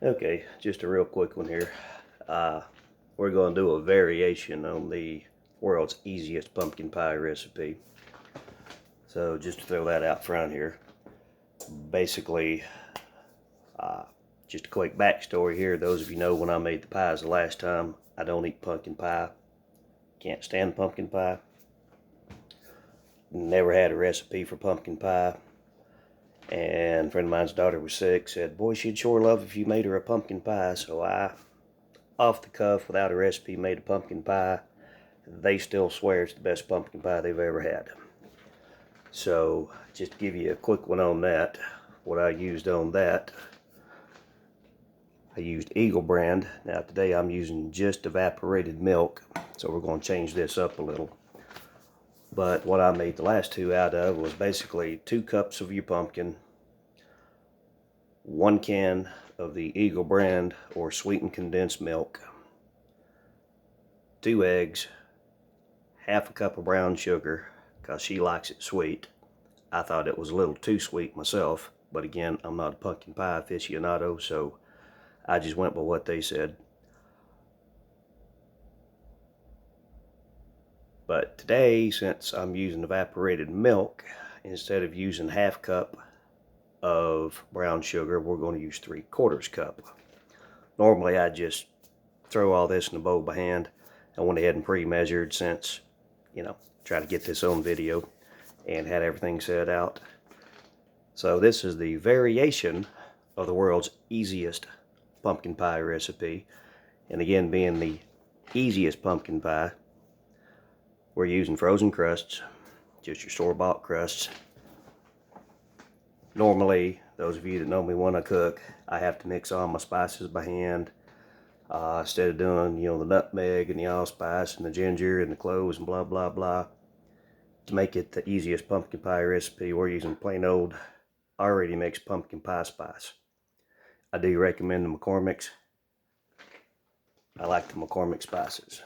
Okay, just a real quick one here. We're going to do a variation on the world's easiest pumpkin pie recipe. So just to throw that out front here. Basically, just a quick backstory here. Those of you know when I made the pies the last time, I don't eat pumpkin pie. Can't stand pumpkin pie. Never had a recipe for pumpkin pie. And a friend of mine's daughter was sick, said, boy, she'd sure love if you made her a pumpkin pie. So I, off the cuff, without a recipe, made a pumpkin pie. They still swear it's the best pumpkin pie they've ever had. So just to give you a quick one on that, what I used on that, I used Eagle brand. Now today I'm using just evaporated milk, so we're going to change this up a little. But what I made the last two out of was basically 2 cups of your pumpkin, 1 can of the Eagle brand or sweetened condensed milk, 2 eggs, half a cup of brown sugar, because she likes it sweet. I thought it was a little too sweet myself, but again, I'm not a pumpkin pie aficionado, so I just went by what they said. But today, since I'm using evaporated milk, instead of using half cup of brown sugar, we're going to use 3/4 cup. Normally, I just throw all this in a bowl by hand. I went ahead and pre-measured since, try to get this on video and had everything set out. So this is the variation of the world's easiest pumpkin pie recipe. And again, being the easiest pumpkin pie, we're using frozen crusts, just your store-bought crusts. Normally, those of you that know me when I cook, I have to mix all my spices by hand. Instead of doing, the nutmeg and the allspice and the ginger and the cloves and blah, blah, blah. To make it the easiest pumpkin pie recipe, we're using plain old, already mixed pumpkin pie spice. I do recommend the McCormick's. I like the McCormick spices.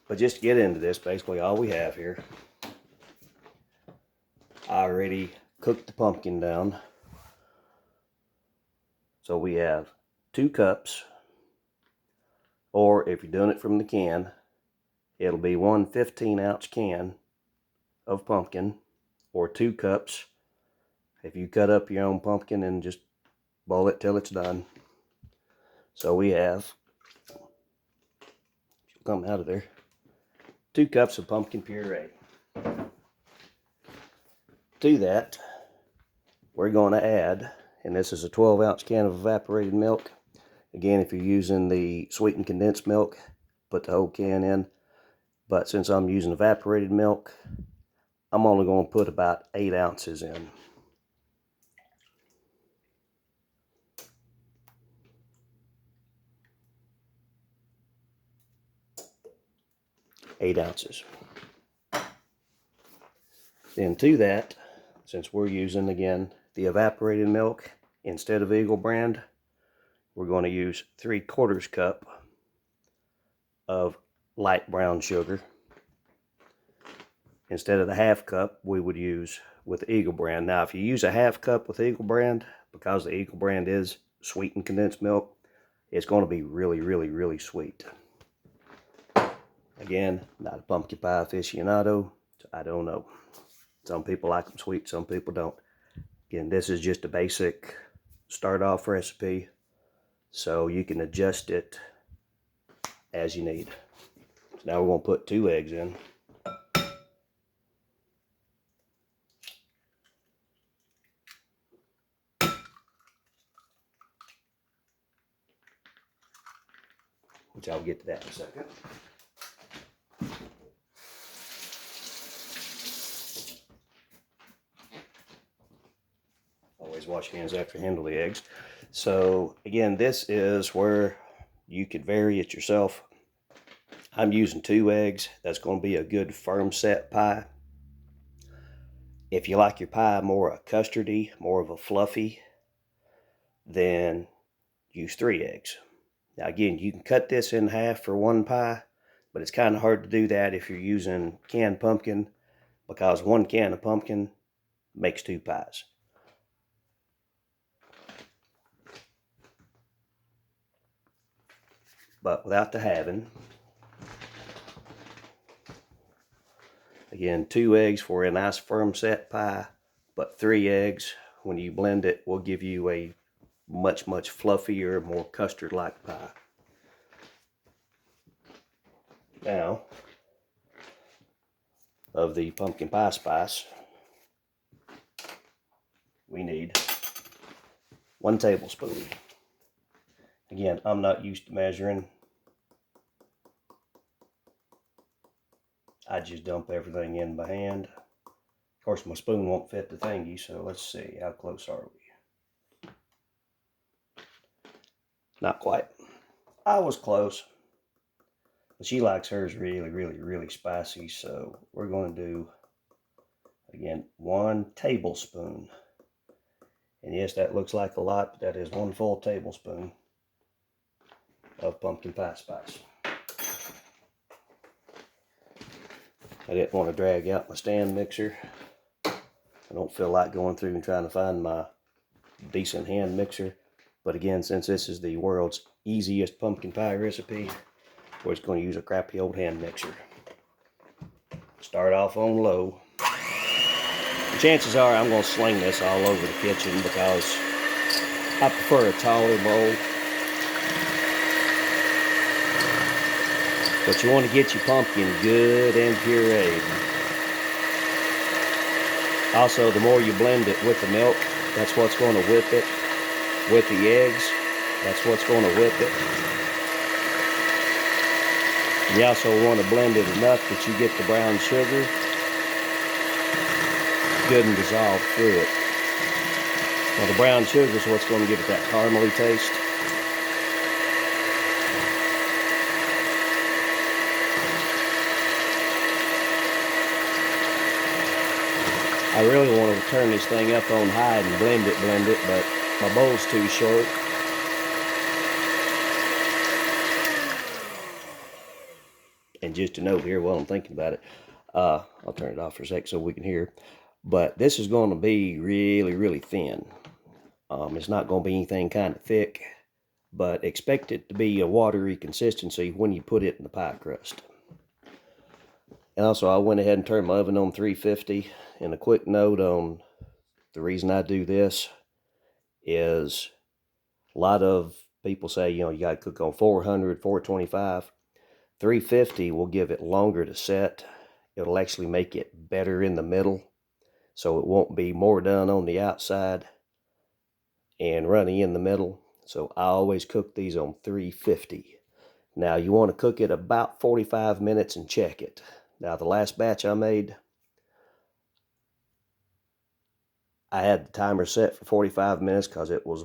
But just to get into this, basically all we have here, I already cooked the pumpkin down. So we have 2 cups, or if you're doing it from the can, it'll be 1 15-ounce can of pumpkin, or 2 cups if you cut up your own pumpkin and just boil it till it's done. So we have, she'll come out of there, 2 cups of pumpkin puree. To that, we're going to add, and this is a 12-ounce can of evaporated milk. Again, if you're using the sweetened condensed milk, put the whole can in. But since I'm using evaporated milk, I'm only going to put about 8 ounces in. Eight ounces. Then to that, since we're using, again, the evaporated milk instead of Eagle brand, we're going to use 3/4 cup of light brown sugar. Instead of the half cup we would use with Eagle brand. Now, if you use a half cup with Eagle brand, because the Eagle brand is sweetened condensed milk, it's going to be really, really, really sweet. Again, not a pumpkin pie aficionado, so I don't know. Some people like them sweet, some people don't. Again, this is just a basic start-off recipe, so you can adjust it as you need. So now we're going to put 2 eggs in. Which I'll get to that in a second. Always wash your hands after you handle the eggs. So again, this is where you could vary it yourself. I'm using 2 eggs. That's going to be a good firm set pie. If you like your pie more a custardy, more of a fluffy, then use 3 eggs. Now again, you can cut this in half for 1 pie, but it's kind of hard to do that if you're using canned pumpkin, because 1 can of pumpkin makes 2 pies. but without the halving. Again, 2 eggs for a nice firm set pie, but 3 eggs, when you blend it, will give you a much, much fluffier, more custard-like pie. Now, of the pumpkin pie spice, we need 1 tablespoon. Again, I'm not used to measuring. I just dump everything in by hand. Of course, my spoon won't fit the thingy, so let's see, how close are we? Not quite. I was close. But she likes hers really, really, really spicy, so we're going to do, again, 1 tablespoon. And yes, that looks like a lot, but that is 1 full tablespoon of pumpkin pie spice. I didn't want to drag out my stand mixer. I don't feel like going through and trying to find my decent hand mixer. But again, since this is the world's easiest pumpkin pie recipe, we're just going to use a crappy old hand mixer. Start off on low. And chances are I'm going to sling this all over the kitchen because I prefer a taller bowl. But you want to get your pumpkin good and pureed. Also, the more you blend it with the milk, that's what's going to whip it. With the eggs, that's what's going to whip it. You also want to blend it enough that you get the brown sugar good and dissolved through it. Now the brown sugar is what's going to give it that caramely taste. I really want to turn this thing up on high and blend it, but my bowl's too short. And just a note here while I'm thinking about it, I'll turn it off for a sec so we can hear. But this is going to be really, really thin. It's not going to be anything kind of thick, but expect it to be a watery consistency when you put it in the pie crust. And also, I went ahead and turned my oven on 350. And a quick note on the reason I do this is a lot of people say, you know, you got to cook on 400, 425. 350 will give it longer to set. It'll actually make it better in the middle, so it won't be more done on the outside and runny in the middle. So I always cook these on 350. Now you want to cook it about 45 minutes and check it. Now the last batch I made, I had the timer set for 45 minutes because it was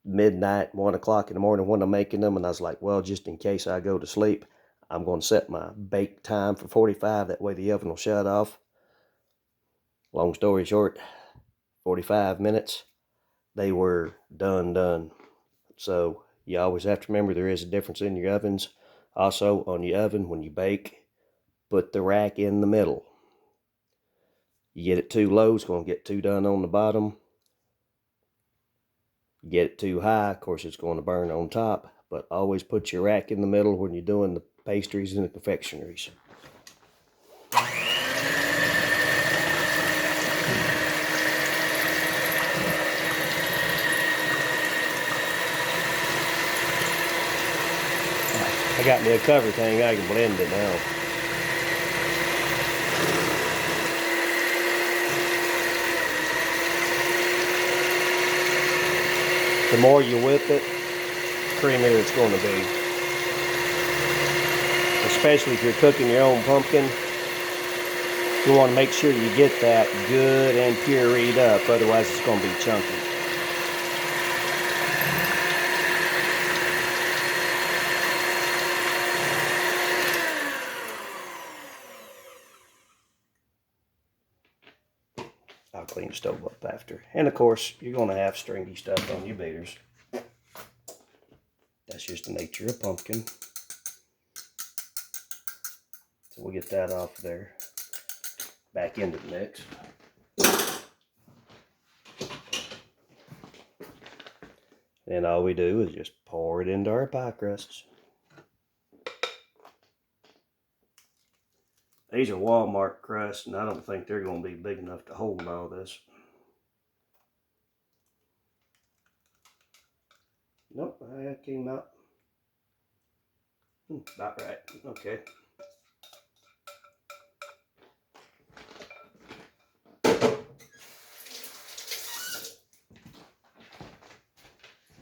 midnight, 1 o'clock in the morning when I'm making them, and I was like, well, just in case I go to sleep, I'm going to set my bake time for 45. That way the oven will shut off. Long story short, 45 minutes, they were done. So you always have to remember there is a difference in your ovens. Also, on your oven, when you bake, put the rack in the middle. You get it too low, it's going to get too done on the bottom. You get it too high, of course, it's going to burn on top. But always put your rack in the middle when you're doing the pastries and the confectionaries. I got me a cover thing, I can blend it now. The more you whip it, the creamier it's going to be. Especially if you're cooking your own pumpkin, you want to make sure you get that good and pureed up, otherwise it's going to be chunky. I'll clean the stove up after. And of course, you're going to have stringy stuff on your beaters. That's just the nature of pumpkin. So we'll get that off there. Back into the mix. Then all we do is just pour it into our pie crusts. These are Walmart crusts, and I don't think they're going to be big enough to hold all this. Nope, that came out about right. Okay.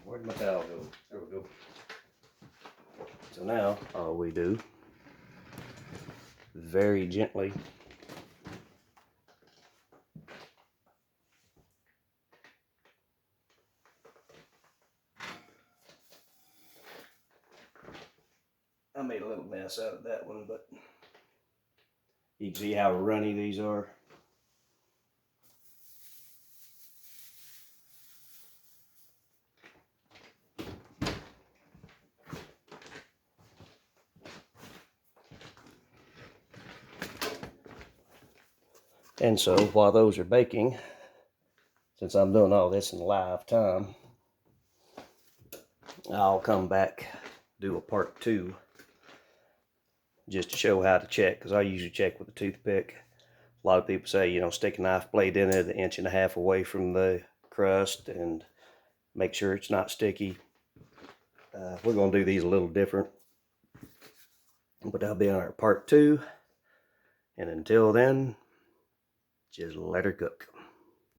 Where'd my towel go? There we go. So now all we do, very gently, I made a little mess out of that one, but you can see how runny these are. And so while those are baking, since I'm doing all this in live time, I'll come back, do a part 2, just to show how to check, because I usually check with a toothpick. A lot of people say, you know, stick a knife blade in it 1.5 inches away from the crust and make sure it's not sticky. We're going to do these a little different, but that'll be on our part 2. And until then, just let her cook.